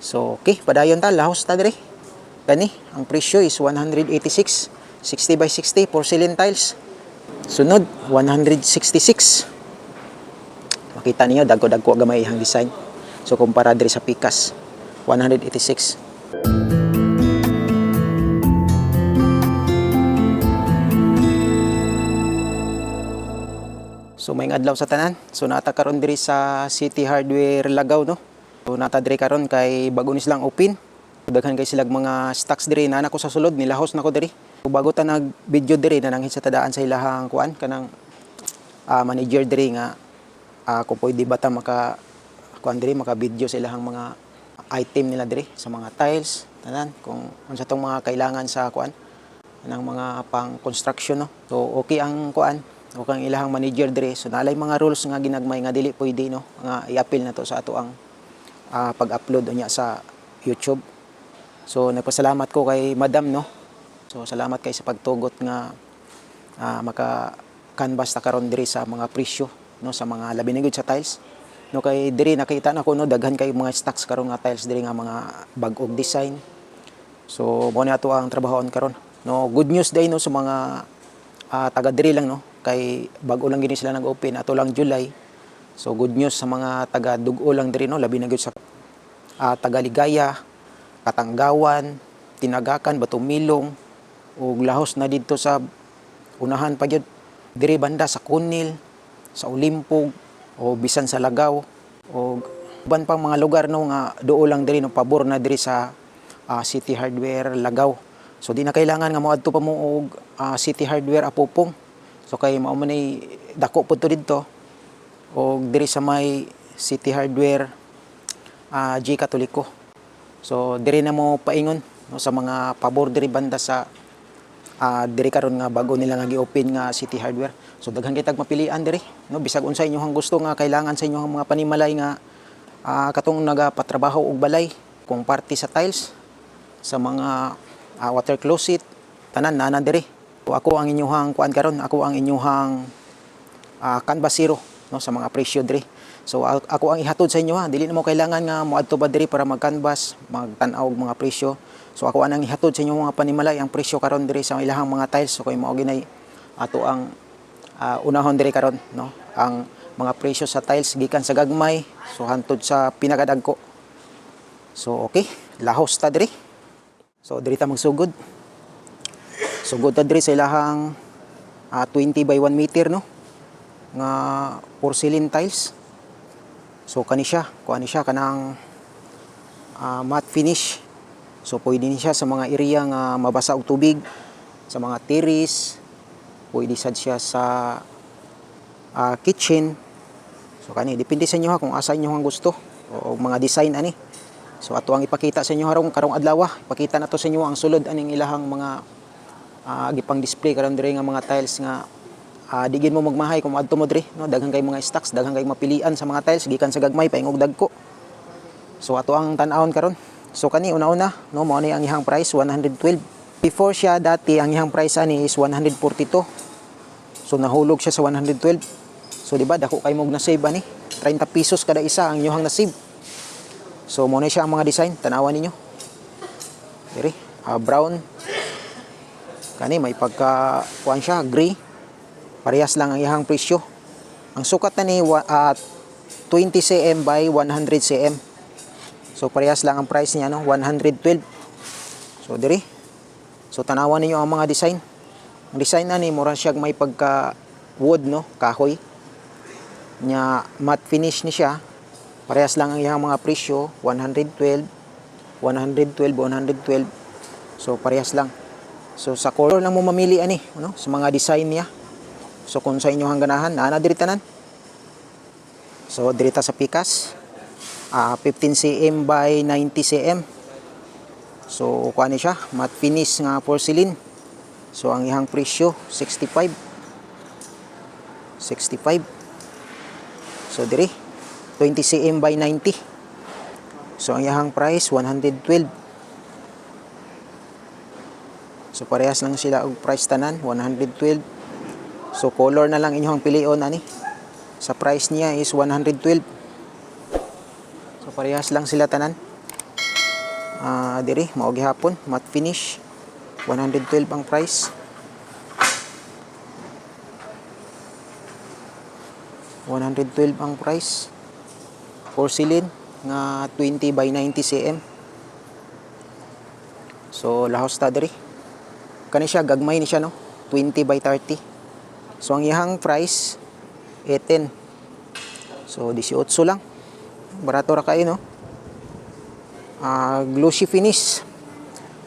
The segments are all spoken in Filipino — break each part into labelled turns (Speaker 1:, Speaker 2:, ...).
Speaker 1: So okay, padayon ta, lahos ta dire. Kani, ang presyo is 186, 60 by 60 porcelain tiles. Sunod, 166. Makita niyo dagko-dagko gamay ihang design. So kumpara diri sa Pikas, 186. So may adlaw sa tanan. So nata karon diri sa City Hardware Lagaw, no. So nata diri karon kay bago ni silang open. Daghan kay silang mga stocks diri na nako sa sulod, nilahos nako diri. So, bago ta nag video diri nananghin sa tadaan sa ilahang kuan kanang manager diri nga kung pwede ba ta maka kuan diri maka video sa ilahang mga item nila diri sa mga tiles tanan kung unsa tong mga kailangan sa kuan ng mga pang construction, no. So okay ang kuan o kang ilahang manager dire. So nalay mga rules nga ginagmay nga dili pwede, no, nga i-appeal na to sa ato ang pag-upload unya sa YouTube. So nagpasalamat ko kay Madam, no. So salamat kay sa pagtugot nga maka-canvas ta karon diri sa mga presyo, no, sa mga labi na gud sa tiles. No kay diri nakita na ko, no, daghan kay mga stocks karon nga tiles diri nga mga bag-ong design. So mo na ato ang trabahon karon. No, good news day, no, sa mga taga diri lang, no, kay bago lang gini sila nag-open ato lang July. So good news sa mga taga Dugo lang diri, no, labi na gyud sa taga Ligaya, Katanggawan, Tinagakan, Batumilong ug lahos na didto sa unahan pa gyud diri banda sa Kunil, sa Ulimpog o bisan sa Lagaw o uban pang mga lugar, no, nga duo lang diri, no, pabor na diri sa City Hardware Lagaw. So di na kailangan nga moadto pa mo og City Hardware Apupong. So kay mao man ay dako pud to didto og diri sa may City Hardware G Katoliko. So diri na mo paingon, no, sa mga pabor diri banda sa diri karon nga bago nila nga gi-open nga City Hardware. So daghan kay tag mapilian diri, no, bisag unsay inyohang gusto nga kailangan sa inyohang mga panimalay nga katong nagapatrabaho og balay, kung party sa tiles, sa mga water closet, tanan na diri. So, ako ang inyuhang kuan karon, ako ang inyuhang canvas zero, no, sa mga presyo diri. So ako ang ihatod sa inyo, ha. Dili na mo kailangan nga moadto ba diri para mag-canvas, magtan-aw og mga presyo. So ako anang ihatod sa inyo mga panimalay ang presyo karon diri sa ilahang mga tiles. So kay mao ginay ato ang unahon diri karon, no, ang mga presyo sa tiles gikan sa gagmay so hantod sa pinakadagko. So okay, lahos ta diri. So diri ta magsugod. Sugod ta diri sa ilahang 20 by 1 meter, no, nga porcelain tiles. So kani siya kanang matte finish. So pwede ni siya sa mga area nga mabasa og tubig, sa mga terrace, pwede sad siya sa kitchen. So kani depende sa inyo, ha, kung asa inyo ang gusto o mga design ani. So ato ang ipakita sa inyo karong adlaw. Ipakita na to sa inyo ang sulod aning ilahang mga gipang display karon diri nga mga tiles nga digin mo magmahay kung adto mo diri, no, daghan kay mga stocks, daghan kay mapilian sa mga tiles gikan sa gagmay paingog dagko. So ato ang tan-awon karon. So kani una-una, no, mao ni ang ihang price 112. Before siya dati ang ihang price ani is 142. So nahulog siya sa 112. So di ba dako kay mog na save ani, 30 pesos kada isa ang inyong na save. So mao ni siya ang mga design, tan-awan ninyo. Diri brown. Kani may pagka kuan siya gray. Parehas lang ang ihang presyo. Ang sukat na ni 20 cm by 100 cm. So parehas lang ang price niya, no, 112. So diri. So tanawan niyo ang mga design. Ang design na ni mura siya may pagka wood, no, kahoy. Nya matte finish ni siya. Parehas lang ang ihang mga presyo, 112, 112, 112. So parehas lang. So sa color lang mo mamili ani, no, sa mga design niya. So kung sa inyo ganahan, ana diri tanan. So diri ta sa Pikas, 15 cm by 90 cm. So kuha ni siya, matte finish nga porcelain. So ang ihang presyo 65. So diri 20 cm by 90. So ang ihang price 112. So parehas lang sila og price tanan, 112. So color na lang inyong pilion ani. Sa price niya is 112. So parehas lang sila tanan. Diri mao gihapon matte finish. 112 ang price. 112 ang price. Porcelain nga 20 by 90 cm. So lahos ta diri. Kani siya gagmay ni siya no. 20 by 30. So ang iyang price 18. So 18 lang. Barato ra kayo no. Glossy finish.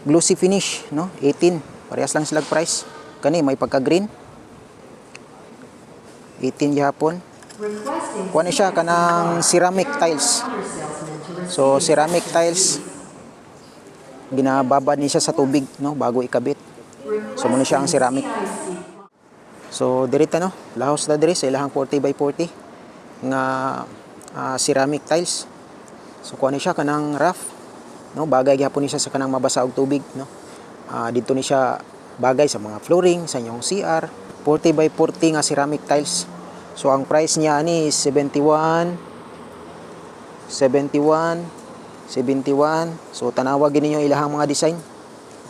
Speaker 1: Glossy finish no. 18. Parehas lang sila price. Kani may pagka green. 18 gihapon. Kuha ni siya kanang ceramic tiles. So ceramic tiles ginababad ni siya sa tubig no bago ikabit. So muna siya ang ceramic. So dirita no, lahos na diri sa ilahang 40 by 40 nga ceramic tiles. So kuha ni siya kanang rough no, bagay gyapon ni siya sa kanang mabasa og tubig no. Dito ni siya bagay sa mga flooring sa inyong CR. 40 by 40 nga ceramic tiles. So ang price niya ani is 71. So tanawag ninyo ilahang mga design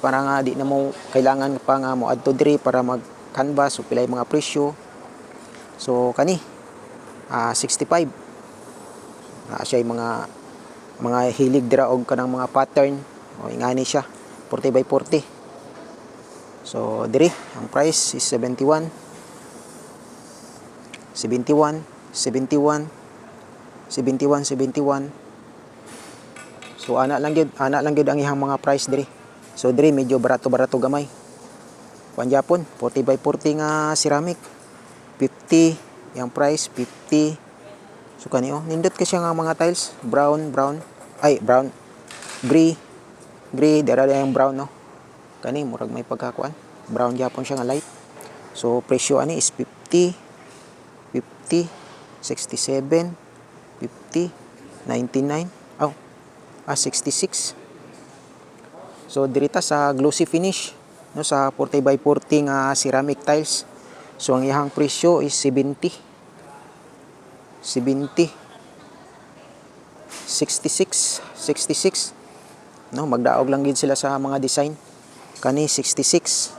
Speaker 1: para nga di na mo kailangan pa nga mo adto diri para mag canvas o pilay mga presyo. So kani 65. Siya mga hilig dira og kanang mga pattern o ingani siya 40 by 40. So diri ang price is 71. So ana lang gyud ang ihang mga price diri. So diri medyo barato gamay. Kuan Japon 40 by 40 nga ceramic 50 yang price 50. So kani nindot ka siya nga mga tiles brown gray dara yung brown no. Kani murag may pagkakuan brown Japon siya nga light. So presyo ani is 50 67 50 99 66. So dirita sa glossy finish no sa 40 by 40 nga ceramic tiles. So ang iyang presyo is 66 no, magdaog lang gid sila sa mga design. Kani 66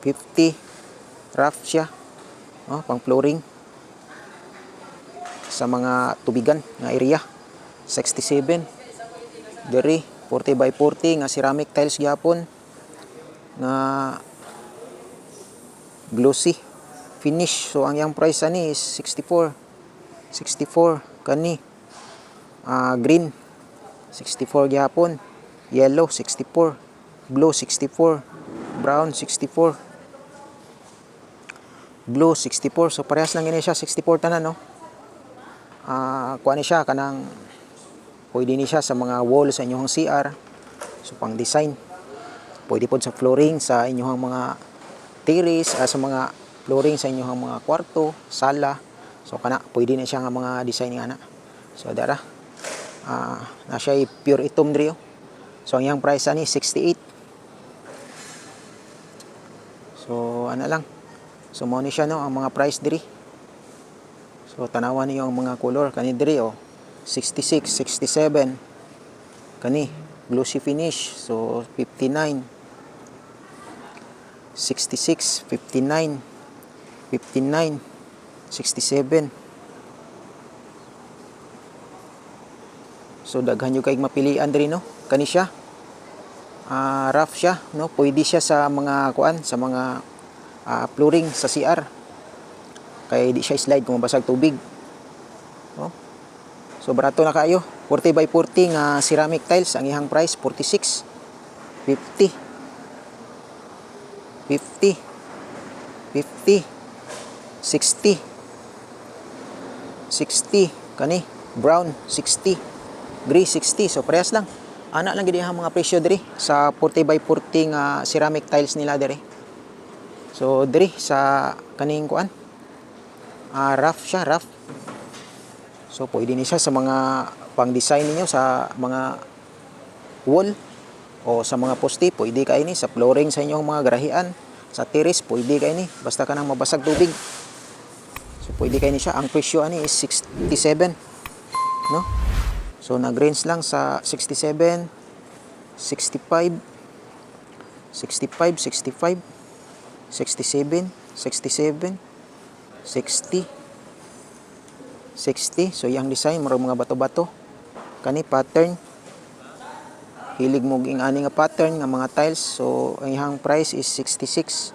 Speaker 1: 50 rough siya no, pang flooring sa mga tubigan nga area. 67 diri 40 by 40 nga ceramic tiles gyapon nga glossy finish. So ang yang price ani is 64 kani green 64 gyapon, yellow 64, blue 64, brown 64, blue 64. So parehas lang gini siya 64 tanan no. Kuha ni siya kanang pwede ni siya sa mga wall sa inyong CR. So pang design. Pwede pod sa flooring sa inyong mga terrace, sa mga flooring sa inyong mga kwarto, sala. So kana pwede na siya nga mga design nga na. So dara na siya pure itom diri. So ang yang price ani 68. So ana lang. So mo ni siya no ang mga price diri. So tanawan niyo ang mga color kani diri 66, 67. Kani glossy finish so 59. 66, 59, 59, 67. So daghan yung kayong mapilian diri no. Kani siya rough siya no, pwede siya sa mga kuan, sa mga flooring sa CR. Kay di siya slide kung mabasag tubig. No? So barato na kayo. 40 by 40 nga ceramic tiles ang ihang price 46. 50. 50. 50. 60. 60 kani brown 60. Gray 60. So parehas lang. Ana lang gid ang mga presyo diri sa 40 by 40 nga ceramic tiles nila diri. So diri sa kaning kuan rough siya, rough. So pwede ni siya sa mga pang-design ninyo sa mga wall o sa mga poste, pwede kayo ni sa flooring sa inyong mga garahian, sa terrace pwede kayo ni basta ka nang mabasag tubig. So pwede kayo ni siya. Ang presyo ani is 67 no. So nag-range lang sa 67, 65, 65, 65, 67, 67, 60, 60. So yang design murag mga bato-bato. Kani pattern. Hilig mo ging ani nga pattern nga mga tiles. So ang iyang price is 66.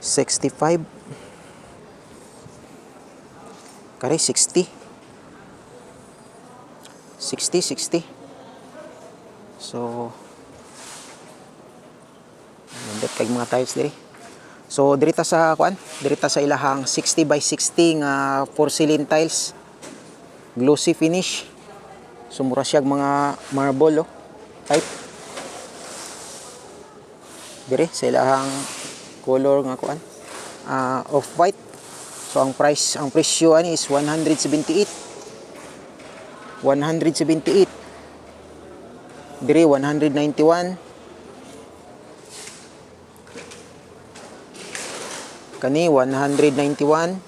Speaker 1: 65. Kare 60. 60, 60. So nandot kay mga tiles diri. So dirita sa kuan, dirita sa ilahang 60 by 60 nga porcelain tiles. Glossy finish. So mura siya mga marble type. Dire sa ilahang color nga kuan, off white. So ang presyo ani is 178. 178. Dire 191. Kani 191.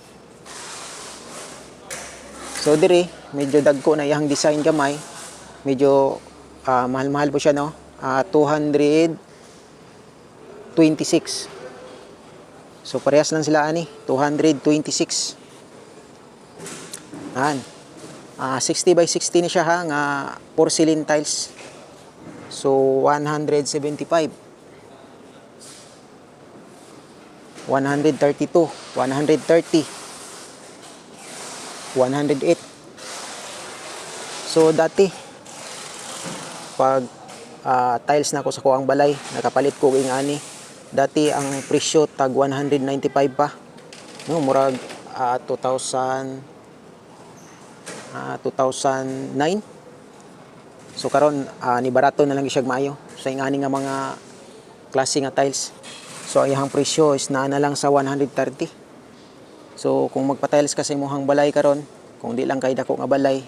Speaker 1: So dire medyo dagko na iyang design gamay. Medyo mahal-mahal po siya no. 226. So parehas lang sila ani, 226. Yan. 60 by 60 ni siya ha nga porcelain tiles. So 175. 132, 130, 108. So dati pag tiles na ako sa kuang balay, nakapalit ko ing ani. Dati ang presyo tag 195 pa. No, murag 2009. So karon ni barato na lang siya maayo sa ingani nga mga klase nga tiles. So ang iyang presyo is naa na lang sa 130. So kung magpa-tiles ka sa imong balay karon, kung di lang kay dako nga balay,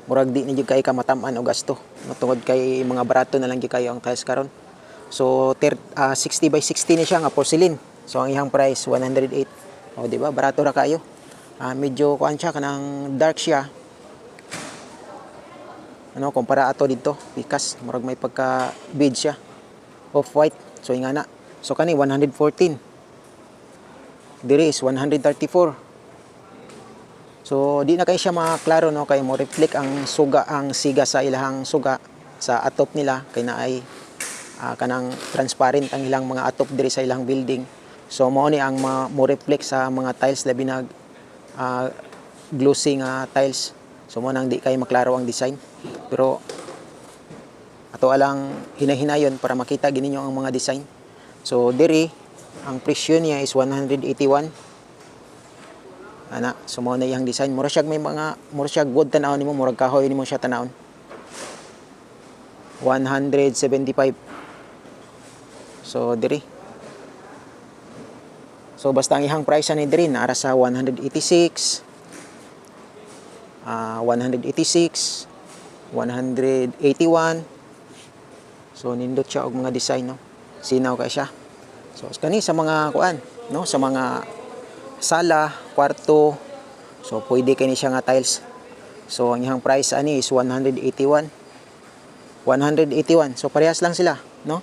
Speaker 1: murag di ni jud kay ka matam-an og gasto. Matungod kay mga barato na lang gyud kayo ang tiles karon. So 60 by 60 ni siya nga porcelain. So ang iyang price 108. O di ba? Barato ra kayo. Medyo kuan siya kanang dark siya. Ano kumpara ato dito, pikas murag may pagka beige siya. Off white. So ingana. So kani 114. Diri is 134. So di na kay siya maklaro no kay mo reflect ang siga sa ilahang suga sa atop nila kay naay kanang transparent ang ilang mga atop diri sa ilang building. So mao ni ang mo reflect sa mga tiles labi na glossy nga tiles. So mo nang di kay maklaro ang design. Pero ato alang hinahinayon para makita gininyo ang mga design. So diri ang presyo niya is 181. Ana, so mao na iyang design. Mura siya good tan-awon nimo, murag kahoy nimo siya tan-awon. 175. So diri. So basta ang ihang price ni diri naara sa 186. 186, 181. So nindot siya og mga design no. Sinaw kay siya. So kani sa mga kuan no, sa mga sala, kwarto. So pwede kini siya nga tiles. So ang ihang price ani is 181. 181. So parehas lang sila, no?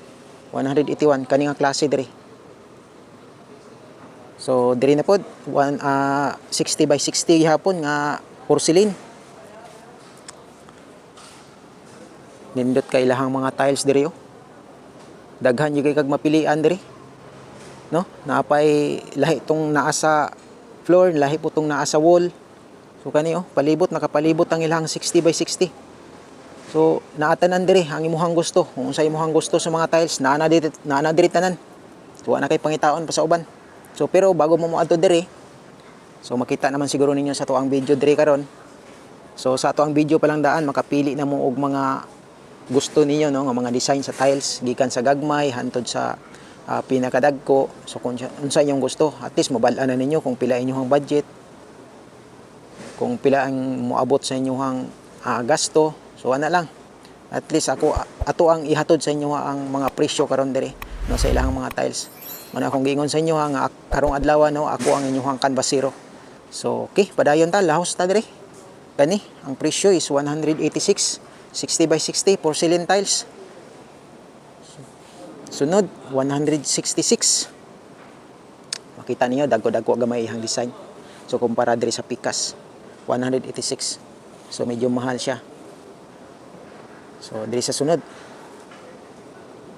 Speaker 1: 181 kani nga klase diri. So diri na pod 60 by 60 gihapon nga porcelain. Nindot kay ilahang mga tiles diri oh. Daghan gyud kay kag mapilian diri. No? Naapay lahi tong naa sa floor, lahi po tong naa sa wall. So kani oh, palibot nakapalibot ang ilahang 60 by 60. So naatanan diri ang imuhang gusto. Kung unsa imuhang gusto sa mga tiles, naa na diri tanan. Tuwa na kay pangitaon pa sa uban. So pero bago mo moadto diri, so makita naman siguro ninyo sa tuang video diri karon. So sa tuang video pa lang daan makapili na mo og mga gusto ninyo no, nga mga design sa tiles gikan sa gagmay hantod sa pinakadagko. So kung unsa inyong gusto, at least mabal-an na ninyo kung pila inyong budget, kung pila ang moabot sa inyong gasto. So ana lang, at least ato ang ihatod sa inyo ang mga presyo karon diri no sa ilang mga tiles. Man akong giingon sa inyo nga karong adlaw no, ako ang inyong kanbasero So okay, padayon ta, lahos ta dire. Kani, ang presyo is 186, 60 by 60 porcelain tiles. Sunod, 166. Makita niyo dagko-dagko gamay ihang design. So kumpara diri sa Pikas, 186. So medyo mahal siya. So diri sa sunod,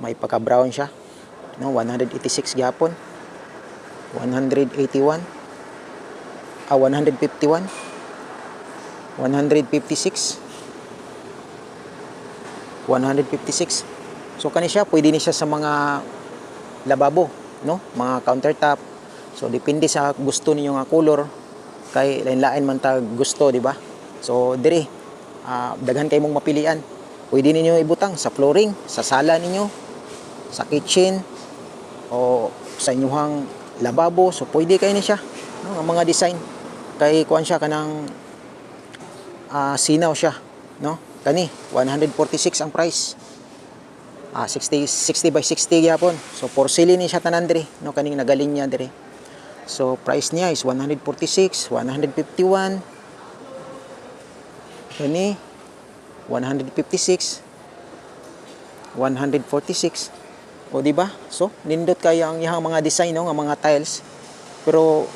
Speaker 1: may pagka-brown siya. No, 186 gyapon. 181. 151. 156. 156. So kani siya, pwede ni siya sa mga lababo, no? Mga countertop. So depende sa gusto ninyo nga color, kay lain-lain man ta gusto, di ba? So diri daghan kay mong mapilian. Pwede ninyo ibutang sa flooring, sa sala ninyo, sa kitchen, o sa inyong lababo. So pwede kay ni siya, no? Ang mga design kay kuan siya kanang sinaw siya, no? Kani 146 ang price. 60 by 60 gyapon. So porcelain ni siya tanan diri, no? Kaning nagalinya diri. So price niya is 146, 151. Kani 156, 146. O di ba? So nindot kayo ang iyang mga design, no, nga mga tiles. Pero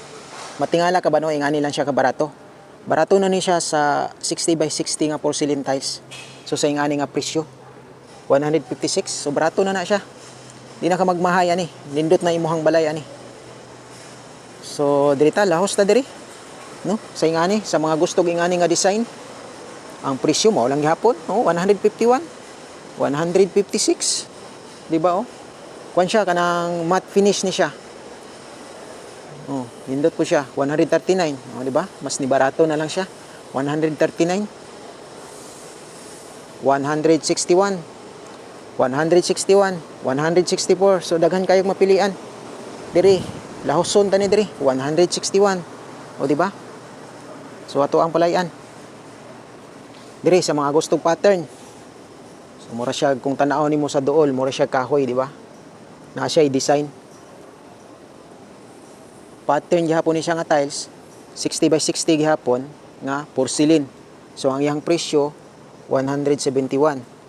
Speaker 1: matingala ka ba, no, ingani lang siya ka barato. Barato na ni siya sa 60 by 60 nga porcelain tiles. So sa ingani nga presyo 156. So barato na siya. Di na ka magmahay ani. Nindot na imuhang balay ani. So diri ta, lahos ta diri, no? Sa ingani, sa mga gusto ingani nga design, ang presyo mo lang gihapon, no? 151, 156. Di ba, oh? Kuan siya kanang matte finish ni siya. Oh, nindot po siya, 139. Oh, di ba? Mas ni barato na lang siya. 139. 161. 161, 164. So daghan kayong mapilian. Diri, lahoson tani diri, 161. O di ba? So ato ang palayan. Diri sa mga gustong pattern. So mura siya kung tan-aw nimo sa duol, mura siya kahoy, di ba? Na siya i-design. Pattern gihapon ni siya nga tiles, 60 by 60 gihapon nga porcelain. So ang iyang presyo 171.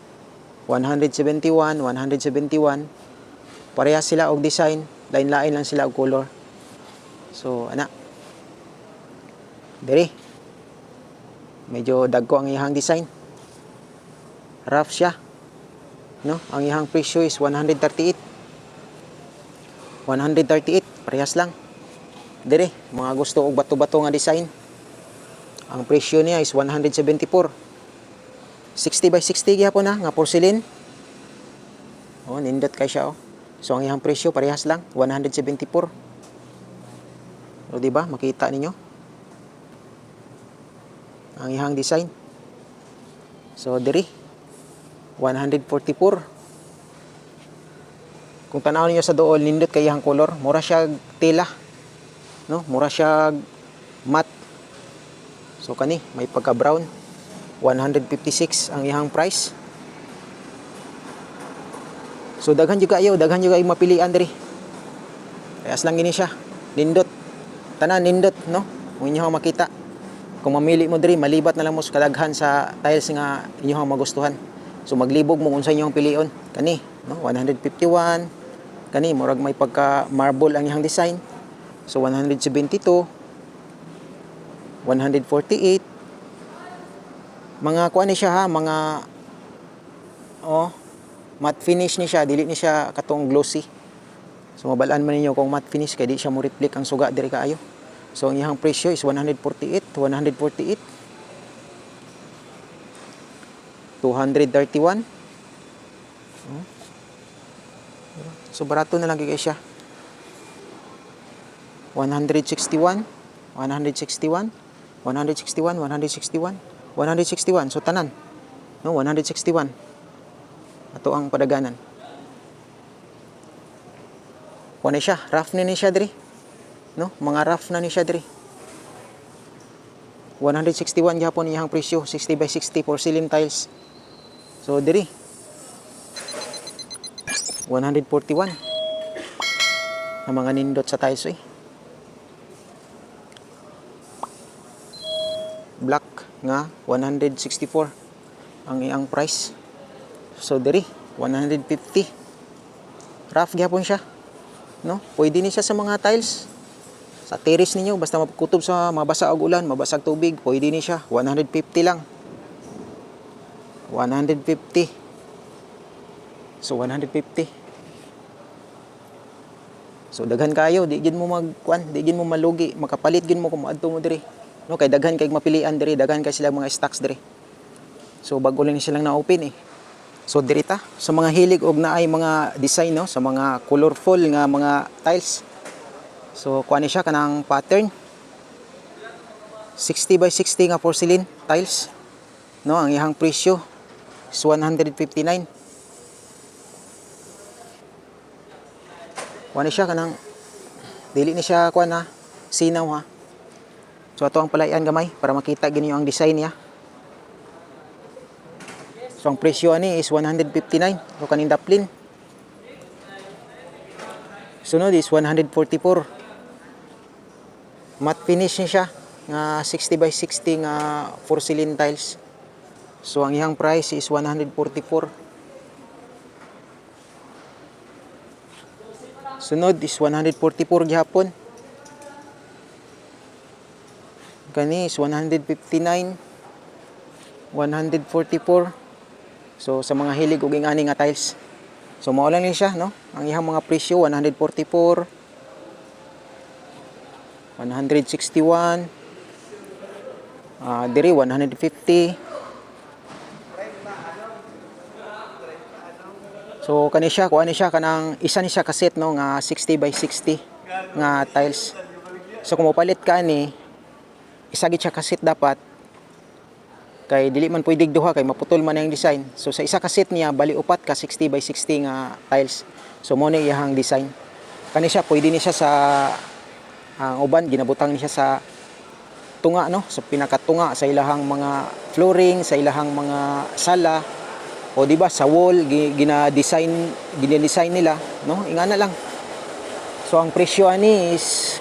Speaker 1: 171, 171. Parehas sila og design, lain-lain lang sila og color. So ana. Diri. Medyo dagko ang iyang design. Rough siya. No? Ang iyang presyo is 138. 138, parehas lang. Diri, mga gusto og bato-bato nga design. Ang presyo niya is 174. 60 by 60 gyapon na nga porcelain. Oh, nindot kay siya, oh. So ang iyang presyo parehas lang, 174. O di ba? Makita ninyo ang iyang design. So diri 144. Kung tanaw niyo sa duol, nindot kay iyang color, mura siya tela, no? Mura siya matte. So kani may pagka brown. 156 ang iyang price. So daghan juga ay mapilian diri. Kayas lang gini siya. Nindot. Tanan nindot, no? Kung inyo makita. Kung mamili mo diri, malibat na lang mo sa kadaghan sa tiles nga inyo magustuhan. So maglibog mo kung sa inyong pilion. Kani, no? 151. Kani murag may pagka marble ang iyang design. So 172. 148. Mga kuan ni siya ha, mga matte finish ni siya, dili ni siya katong glossy. So mabalaan man ninyo kung matte finish kay di siya mo reflect ang suga diri kaayo. So ang iyang presyo is 148, 148. 231. So barato na lang kay siya. 161, 161, 161, 161. 161, so tanan, no? 161 ato ang padaganan. Kuha na siya, rough na ni siya diri, no? Mga rough na ni siya diri. 161 gyapon iyang presyo, 60 by 60 porcelain tiles. So diri 141 ang mga nindot sa tiles, eh. black nga 164 ang iyang price. So diri 150. Rough gyapon siya, no? Pwede ni siya sa mga tiles. Sa terrace ninyo basta makutob sa mabasa og ulan, mabasag tubig, pwede ni siya. 150 lang. 150. So 150. So daghan kayo, di gid mo magkuan, di gid mo malugi, makapalit gid mo kung adto mo diri. No, kay daghan kay mapilian diri, daghan kay sila mga stocks diri. So bago lang silang na-open eh. So diri ta sa mga hilig og naay mga design, no, sa mga colorful nga mga tiles. So kuan ni siya kanang pattern. 60 by 60 nga porcelain tiles. No, ang iyang presyo is 159. Kuha ni siya kanang dili ni siya kuha na sinaw ha. So ato ang palayan gamay para makita ginyo ang design niya. So ang presyo ani is 159 so kaning daplin. Sunod is 144. Matte finish ni siya nga 60 by 60 nga porcelain tiles. So ang iyang price is 144. Sunod is 144 gihapon. Kani is 159. 144. So sa mga hilig og ingani nga tiles. So mao lang ni siya, no? Ang iyang mga presyo 144. 161. Diri 150. So kani siya, kuha ni siya kanang isa ni siya kaset, no, nga 60 by 60 nga tiles. So kung mopalit ka ni isa gid siya kaset dapat kay dili man pwede duha kay maputol man ang design. So sa isa kaset niya bali upat ka 60 by 60 nga tiles. So mo ni iyang design. Kani siya pwede ni siya sa ang uban ginabutang ni siya sa tunga, no, sa pinakatunga sa ilahang mga flooring, sa ilahang mga sala. O di ba sa wall gina-design nila, no? Ingana lang. So ang presyo ani is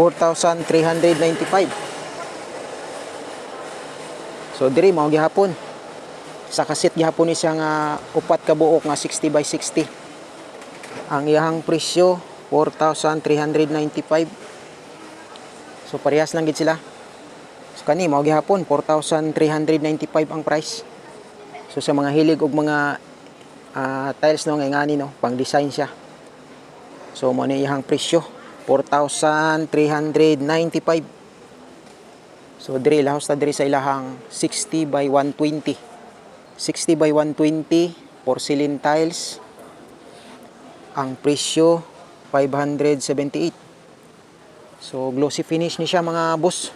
Speaker 1: 4,395. So diri mao gihapon. Sa kaset gihapon ni siya nga upat ka buok nga 60 by 60. Ang iyang presyo 4,395. So parehas lang gid sila. So kani mao gihapon 4,395 ang price. So sa mga hilig og mga tiles, no, nga ingani, no, pang design siya. So mo ni iyang presyo 4,395. So diri lahos ta diri sa ilahang 60 by 120. 60 by 120 porcelain tiles. Ang presyo 578. So glossy finish ni siya mga boss.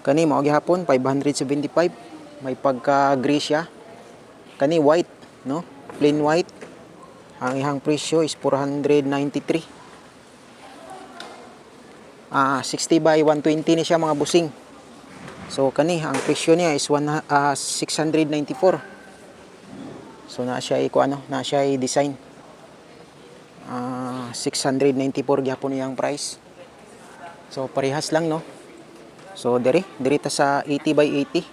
Speaker 1: Kani mao gihapon 575. May pagka-gray siya. Kani white, no? Plain white. Ang ihang presyo is 493. 60 by 120 ni siya mga busing. So kani ang presyo niya is 694. So na siya na siya design. 694 gyapon iyang price. So parehas lang, no? So diri ta sa 80 by 80.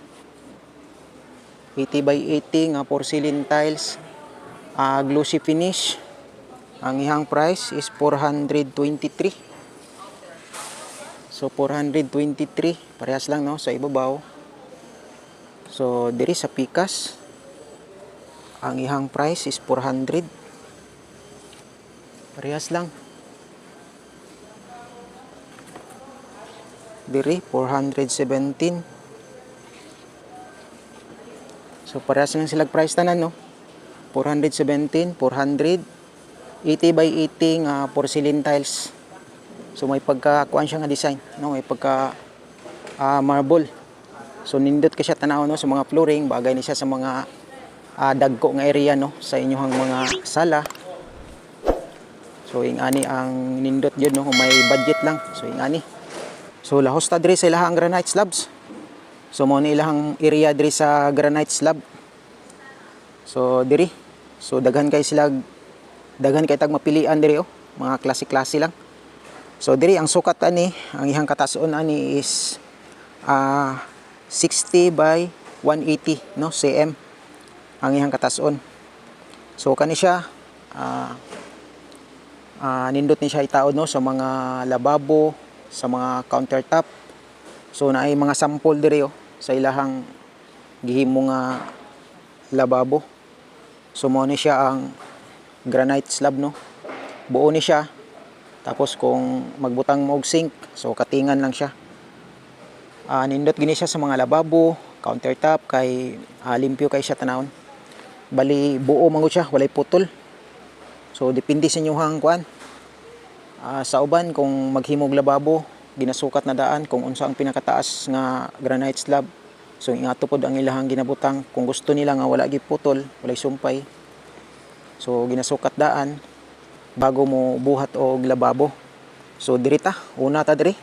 Speaker 1: 80 by 80 nga porcelain tiles, glossy finish. Ang ihang price is 423. So 423 parehas lang, no, sa ibabaw. So diri sa pikas ang ihang price is 400. Parehas lang. Diri 417. So parehas lang silang price tanan, no. 417, 400, 80 by 80 nga porcelain tiles. So may pagka-kuan siya nga design, no, may pagka marble. So nindot ka siya tanaw, no, sa mga flooring, bagay ni siya sa mga dagko nga area, no, sa inyong mga sala. So ingani ang nindot gyud, no, kung may budget lang. So ingani. So lahos ta diri sa ilahang granite slabs. So mo ni ilahang area diri sa granite slab. So diri. So daghan kay tag mapilian diri, oh. Mga klase-klase lang. So diri ang sukat ani, ang ihang katason ani is 60 by 180 no cm ang iyang katason. So kani siya nindot ni siya itaod no sa mga lababo, sa mga countertop. So naay mga sample diri sa ilahang gihimo nga lababo. So mo ni siya ang granite slab no. Buo ni siya. Tapos kung magbutang mo og sink, so katingan lang siya. Nindot gini siya sa mga lababo, countertop kay limpyo kay siya tanawon. Bali buo man siya, walay putol. So depende sa inyong kuan. Sa uban kung maghimog lababo, ginasukat na daan kung unsa ang pinakataas nga granite slab. So ingato pod ang ilahang ginabutang kung gusto nila nga wala gyud putol, walay sumpay. So ginasukat daan bago mo buhat og lababo. So diri ta, una ta diri.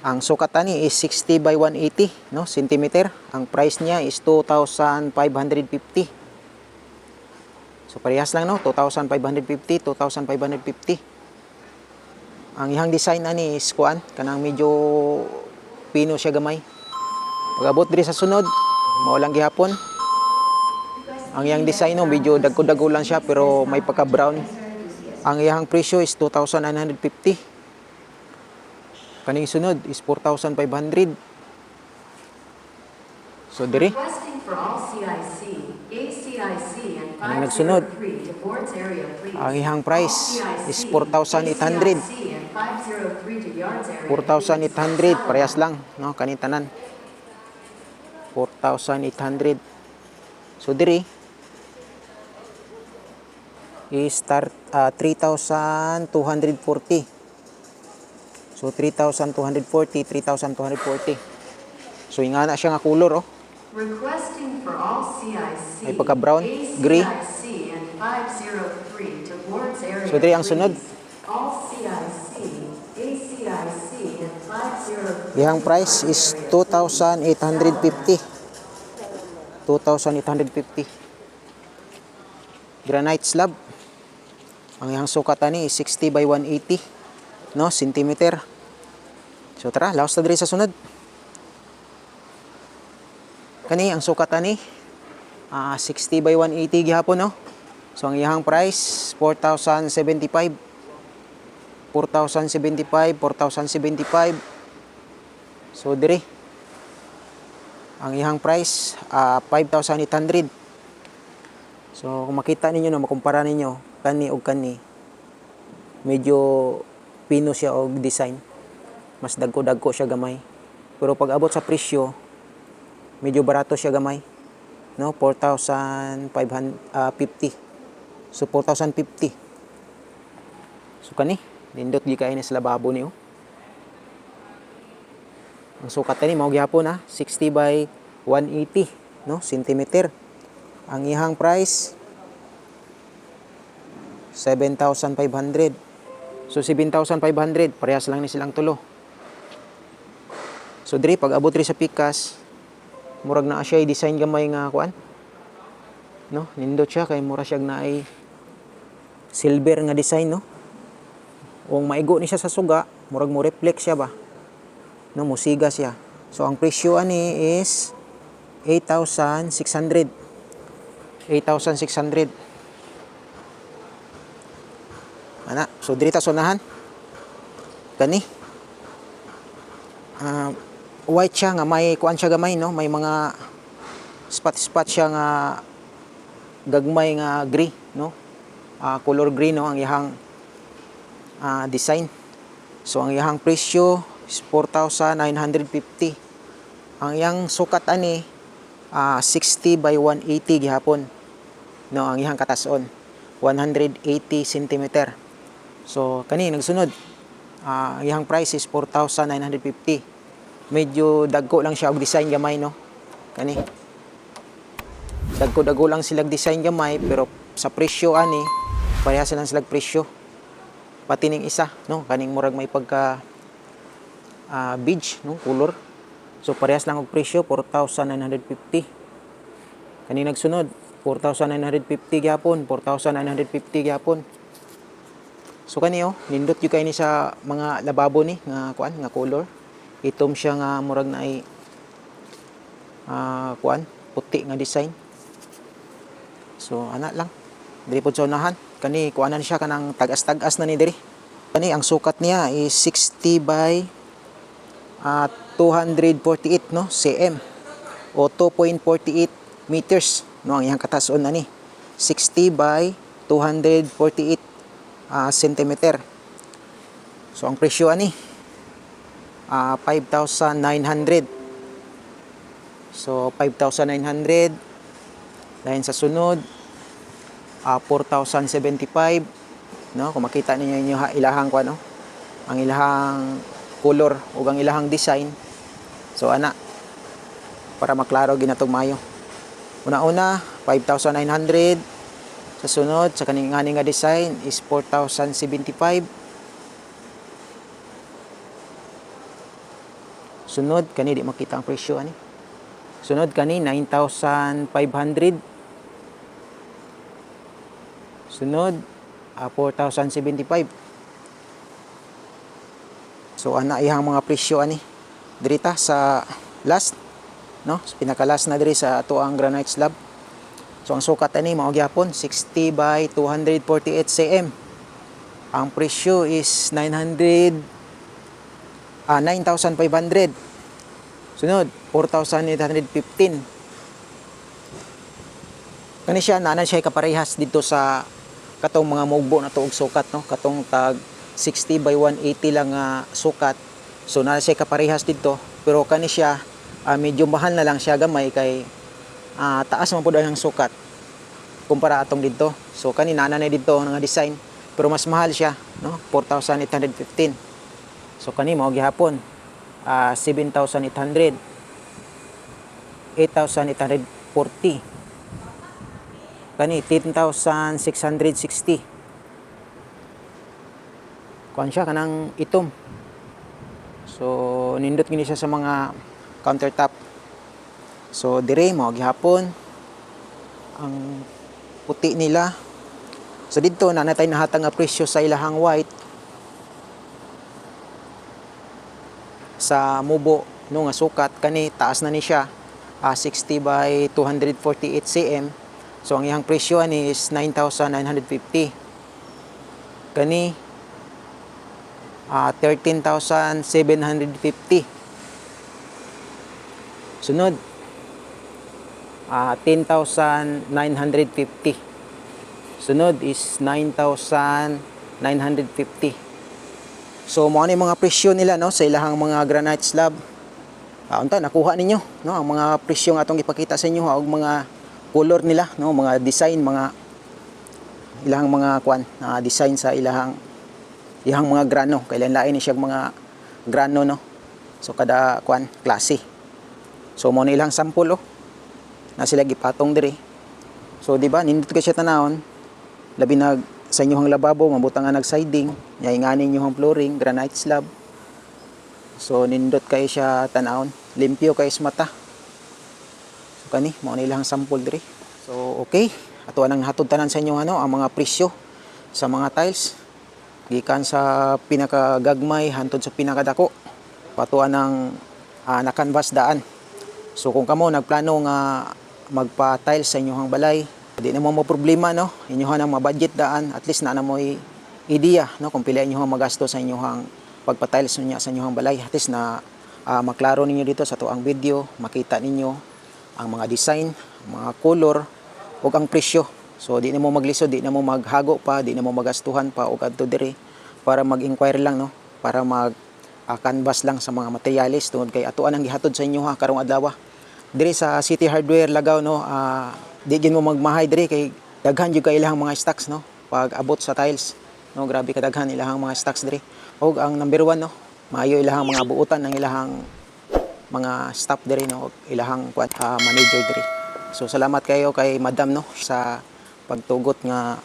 Speaker 1: Ang sukat ani is 60 by 180 no centimeter. Ang price niya is 2,550. So parehas lang no, 2,550, 2,550. Ang ihang design ani is kuan kanang medyo pino siya gamay. Pag-abot diri sa sunod, mao lang gihapon. Ang iyang design no medyo dagko-dagko lang siya pero may pagka-brown. Ang iyang presyo is 2,950. Kaning sunod is 4,500. So diri. Ang nagsunod, ang iyang price is 4,800. 4,800 parehas lang no kani tanan. 4,800. So diri is start 3,240. So 3,240, 3,240. So ingana siya nga color
Speaker 2: Requesting for all CIC,
Speaker 1: ay pagka brown, gray.
Speaker 2: ACIC and 503 towards area
Speaker 1: So diri ang sunod.
Speaker 2: All CIC, ACIC and 503.
Speaker 1: Iyang price is 2,850. 2,850. Granite slab. Ang iyang sukat ani is 60 by 180 no centimeter. So tara, lawas ta diri sa sunod. Kani ang sukat ani 60 by 180 gihapon no. So ang iyang price 4,075. 4,075, 4,075. So diri ang iyang price 5,800. So kung makita ninyo na makumpara ninyo kani og kani, medyo pino siya og design, mas dagko-dagko siya gamay. Pero pag abot sa presyo, medyo barato siya gamay no, 4,550. So 4,050. So kani nindot gi kay ni sa lababo niyo. Ang sukat ni mao gyapon 60 by 180 no centimeter. Ang ihang price 7,500. So 7,500 parehas lang ni silang tulo. So diri pag abot diri sa pikas, murag naa siya design gamay nga kuan. No, nindot siya kay mura siya naay silver nga design no. Kung maigo ni siya sa suga, murag mo reflect siya ba. No, musiga siya. So ang presyo ani is 8,600. 8,600. Ana, so diri ta sunahan. Kani. White siya nga may kuan siya gamay no, may mga spot siya nga gagmay nga gray no. Color green no ang iyang design. So ang iyang presyo is 4,950. Ang iyang sukat ani 60 by 180 gihapon. No, ang iyang katason 180 cm. So kani nagsunod. Ang iyang price is 4,950. Medyo dagko lang siya og design gamay no. Kani. Dagko lang sila design gamay pero sa presyo ani parehas lang sila presyo. Pati ning isa no, kaning murag may pagka beige no color. So parehas lang og presyo 4,950. Kani nagsunod 4,950 gyapon, 4,950 gyapon. So kani nindot gyud kay ni sa mga lababo ni nga kuan nga color. Itom siya nga murag na ay kuan, puti nga design. So ana lang. Diri pod sa unahan. Kani kuanan siya kanang tagas-tagas na ni diri. Kani ang sukat niya is 60 by 248 no cm o 2.48 meters no ang iyang katason ani. 60 by 248 centimeter. So ang presyo ani 5,900. So 5,900. Dahil sa sunod 4,075 no kung makita ninyo yung ilahang kuan no ang ilahang color ug ang ilahang design. So ana para maklaro ginatong mayo. Una-una 5,900. Sa sunod sa kaning nga design is 4,075. Sunod kani di makita ang presyo ani. Sunod kani 9,500. Sunod 4,075. So ana iyang mga presyo ani. Dirita sa last no, pinaka last na diri sa ato ang granite slab. So ang sukat ani mao gyapon 60 by 248 cm. Ang presyo is 9,500. Sunod 4,815. Kani siya nanan siya kaparehas dito sa katong mga mugbo na tuog sukat no, katong tag 60 by 180 lang nga sukat. So na siya kaparehas dito, pero kani siya medyo mahal na lang siya gamay kay taas man pud ang sukat kumpara atong dito. So kani nana na dito nga design, pero mas mahal siya no, 4,815. So kani mao gihapon 7,800, 8,840. Kani 10,660. Kuan siya kanang itom. So nindot gini siya sa mga countertop. So dire mao gihapon ang puti nila. So dito na natay nahatang nga presyo sa ilahang white sa mubo no nga sukat kani taas na ni siya 60 by 248 cm. So ang iyang presyo ani is 9,950. Kani 13,750. Sunod 10,950. Sunod is 9,950. So mo ni mga presyo nila no sa ilahang mga granite slab. Unta nakuha ninyo no ang mga presyo nga atong ipakita sa inyo og mga color nila no, mga design, mga ilahang mga kuan design sa ilahang mga grano. Kailan lain ni siya mga grano no. So kada kuan klase. So mo ni ilang sample oh na sila gipatong diri. So di ba nindot ka siya tanawon labi na sa inyong lababo mabutang nga nag-siding, nya inganin niyo ang flooring, granite slab. So nindot kay siya tanawon, limpyo kay mata. So kani mao ni ilang sample diri. So okay, ato nang hatod tanan sa inyo ano ang mga presyo sa mga tiles gikan sa pinakagagmay hantod sa pinakadako. Patuan ng na-canvas daan. So kung kamo nagplano nga magpa-tiles sa inyong balay, di na mo problema no, inyohan ang ma-budget daan, at least na mo idea no kung pila inyo magasto sa inyong pagpa-tiles niya sa inyong balay. At least na maklaro ninyo dito sa tuang video, makita ninyo ang mga design, mga color ug ang presyo. So di na mo maglisod, di na mo maghago pa, di na mo magastuhan pa og adto diri para mag-inquire lang no, para canvas lang sa mga materials tungod kay atuan ang gihatod sa inyo karong adlaw. Diri sa City Hardware Lagaw no, di gid mo magmahay diri kay daghan jud kay ilang mga stocks no pag abot sa tiles no, grabe kadaghan ilang mga stocks diri. Og ang number 1 no, maayo ilang mga buutan ng ilang mga staff diri no, ilang manager diri. So salamat kayo kay Madam no sa pagtugot nga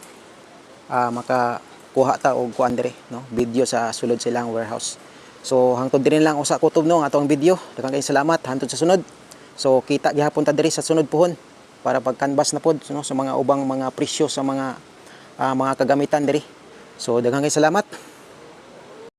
Speaker 1: makakuha ta og kuan diri no, video sa sulod silang warehouse. So hangtod diri lang usa kutob no ang atong video. Daghang kay salamat hangtod sa sunod. So kita gihapon ta diri sa sunod pohon para pag-canvas na pod no, sa mga ubang mga presyo sa mga kagamitan diri. So daghang kay salamat.